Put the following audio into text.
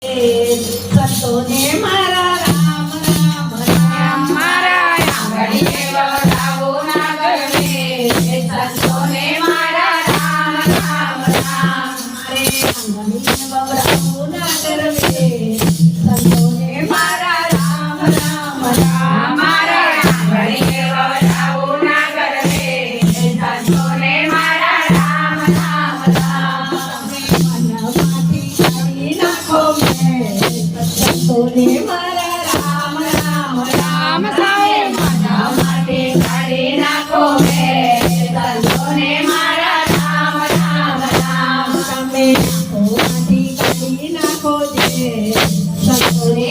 સંતોને મારા રામ રામ રામ મારા આંગણીએ વવડાવું ના ગમે. સંતોને મારા રામ રામ રામ. મારે આંગણીએ વવડાવું ના ગરવે સંતોને મારા રામ રામ રામ મારા આંગણીએ વવડાવું ના ગમે. સંતોને મારા રામ રામ રામ. મનમાંથી કાઢી નાખો સંતોને મારા રામ રામ રામ સાહેબ મારા માટે કાઢી નાખો બે. સંતોને મારા રામ રામ રામ. તમે આંખોમાંથી કાઢી નાખો જે સંતોને